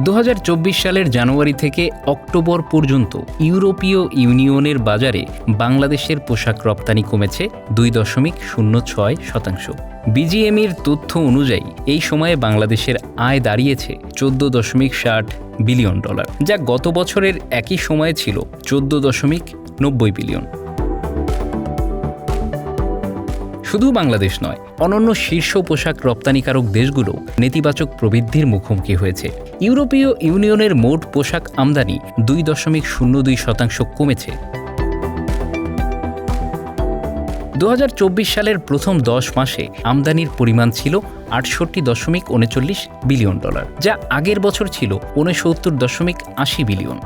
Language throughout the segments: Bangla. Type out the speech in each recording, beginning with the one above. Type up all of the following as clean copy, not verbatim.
2024 সালের জানুয়ারি থেকে অক্টোবর পর্যন্ত ইউরোপীয় ইউনিয়নের বাজারে বাংলাদেশের পোশাক রপ্তানি কমেছে 2.06%। বিজিএমইর তথ্য অনুযায়ী এই সময়ে বাংলাদেশের আয় দাঁড়িয়েছে $14.60 বিলিয়ন, যা গত বছরের একই সময়ে ছিল $14.90 বিলিয়ন। শুধু বাংলাদেশ নয়, অন্যান্য শীর্ষ পোশাক রপ্তানিকারক দেশগুলো নেতিবাচক প্রবৃদ্ধির মুখোমুখি হয়েছে। ইউরোপীয় ইউনিয়নের মোট পোশাক আমদানি 2.02% কমেছে। 2024 সালের প্রথম 10 মাসে আমদানির পরিমাণ ছিল $68.39 বিলিয়ন, যা আগের বছর ছিল $69.80 বিলিয়ন।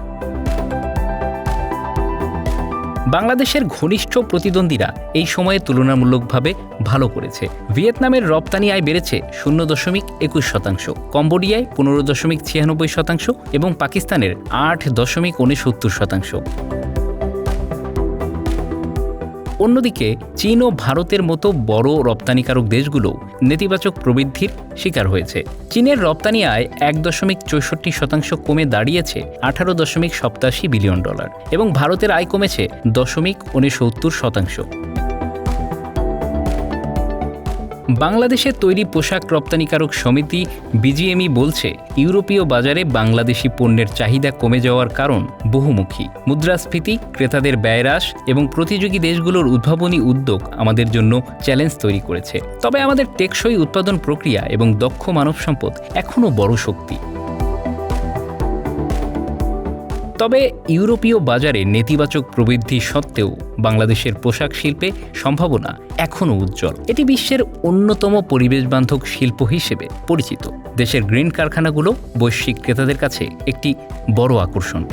বাংলাদেশের ঘনিষ্ঠ প্রতিদ্বন্দ্বীরা এই সময়ে তুলনামূলকভাবে ভালো করেছে। ভিয়েতনামের রপ্তানি আয় বেড়েছে 0.21%, কম্বোডিয়ায় 15.96% এবং পাকিস্তানের 8.69%। অন্যদিকে চীন ও ভারতের মতো বড় রপ্তানিকারক দেশগুলো নেতিবাচক প্রবৃদ্ধির শিকার হয়েছে। চীনের রপ্তানি আয় 1.64% কমে দাঁড়িয়েছে $18.87 বিলিয়ন এবং ভারতের আয় কমেছে 0.69%। বাংলাদেশে তৈরি পোশাক রপ্তানিকারক সমিতি বিজিএমই বলছে, ইউরোপীয় বাজারে বাংলাদেশি পণ্যের চাহিদা কমে যাওয়ার কারণ বহুমুখী। মুদ্রাস্ফীতি, ক্রেতাদের ব্যয় হ্রাস এবং প্রতিযোগী দেশগুলোর উদ্ভাবনী উদ্যোগ আমাদের জন্য চ্যালেঞ্জ তৈরি করেছে। তবে আমাদের টেকসই উৎপাদন প্রক্রিয়া এবং দক্ষ মানব সম্পদ এখনও বড় শক্তি। তবে ইউরোপীয় বাজারে নেতিবাচক প্রবৃদ্ধি সত্ত্বেও বাংলাদেশের পোশাক শিল্পে সম্ভাবনা এখনও উজ্জ্বল। এটি বিশ্বের অন্যতম পরিবেশবান্ধব শিল্প হিসেবে পরিচিত। দেশের গ্রিন কারখানাগুলো বৈশ্বিক ক্রেতাদের কাছে একটি বড় আকর্ষণ।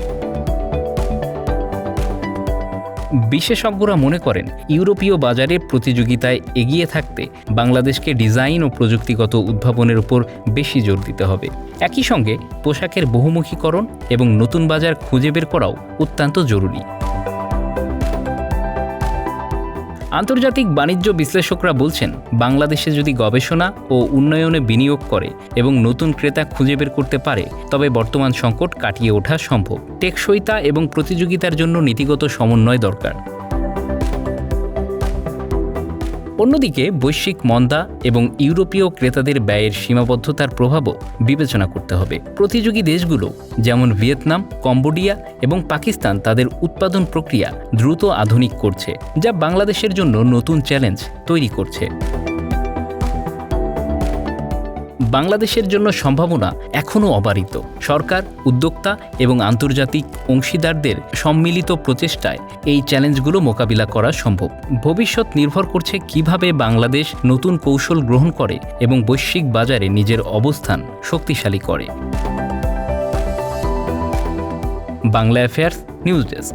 বিশেষজ্ঞরা মনে করেন, ইউরোপীয় বাজারে প্রতিযোগিতায় এগিয়ে থাকতে বাংলাদেশকে ডিজাইন ও প্রযুক্তিগত উদ্ভাবনের উপর বেশি জোর দিতে হবে। একই সঙ্গে পোশাকের বহুমুখীকরণ এবং নতুন বাজার খুঁজে বের করাও অত্যন্ত জরুরি। আন্তর্জাতিক বাণিজ্য বিশ্লেষকরা বলছেন, বাংলাদেশে যদি গবেষণা ও উন্নয়নে বিনিয়োগ করে এবং নতুন ক্রেতা খুঁজে বের করতে পারে, তবে বর্তমান সংকট কাটিয়ে ওঠা সম্ভব। টেকসইতা এবং প্রতিযোগিতার জন্য নীতিগত সমন্বয় দরকার। অন্যদিকে বৈশ্বিক মন্দা এবং ইউরোপীয় ক্রেতাদের ব্যয়ের সীমাবদ্ধতার প্রভাবও বিবেচনা করতে হবে। প্রতিযোগী দেশগুলো যেমন ভিয়েতনাম, কম্বোডিয়া এবং পাকিস্তান তাদের উৎপাদন প্রক্রিয়া দ্রুত আধুনিক করছে, যা বাংলাদেশের জন্য নতুন চ্যালেঞ্জ তৈরি করছে। বাংলাদেশের জন্য সম্ভাবনা এখনও অবারিত। সরকার, উদ্যোক্তা এবং আন্তর্জাতিক অংশীদারদের সম্মিলিত প্রচেষ্টায় এই চ্যালেঞ্জগুলো মোকাবিলা করা সম্ভব। ভবিষ্যৎ নির্ভর করছে কিভাবে বাংলাদেশ নতুন কৌশল গ্রহণ করে এবং বৈশ্বিক বাজারে নিজের অবস্থান শক্তিশালী করে। Bangla affairs news desk.